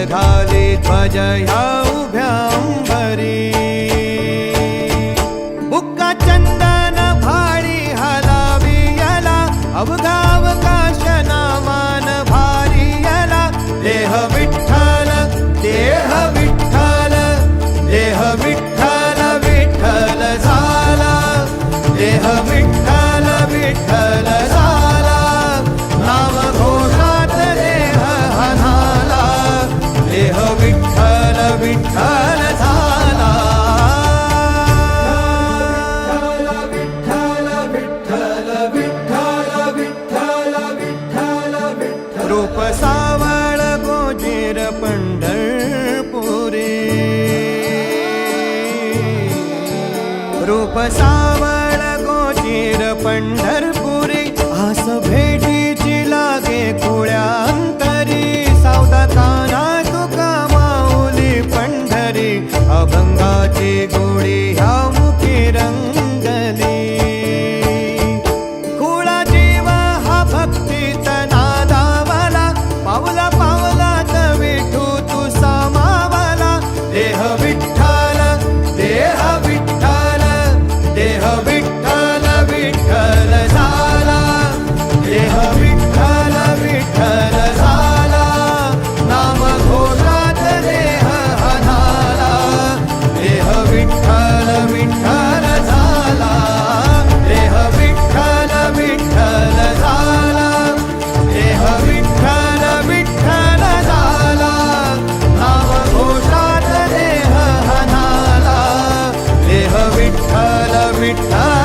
झाली ध्वज ह्या उभ्या अंबरी बुक्का चंदन भाळी हलावी याला अवघा अवकाश नामान भारी याला देह विठ्ठल देह विठ्ठल देह विठ्ठल विठ्ठल झाला देह विठ्ठल विठ्ठल झाला नाम घोषात देह हनाला देह विठ्ठल विठ्ठल झाला विठ्ठल विठ्ठल विठ्ठल विठ्ठल विठ्ठल विठ्ठल रूप सावळ गोजीर पंढरपुरी रूप सावळ गोजीर पंढरपुरी आस भेटीची लागे खुळ्या अंतरी सावदा काना तुका माऊली पंढरी अभंगाची गोळी ह्या मुखी रंगली खुळा जीव हा भक्तीत नादावला पावला पावलात विठू तू सामावला देह विठ्ठल देह विठ्ठल देह विठ्ठल विठ्ठल झाला देह विठ्ठल विठ्ठल झाला नाम घोषात देह हनाला देह विठ्ठल विठ्ठल झाला देह विठ्ठल विठ्ठल झाला देह विठ्ठल विठ्ठल झाला नाम घोषात देह हनाला देह विठ्ठल विठ्ठल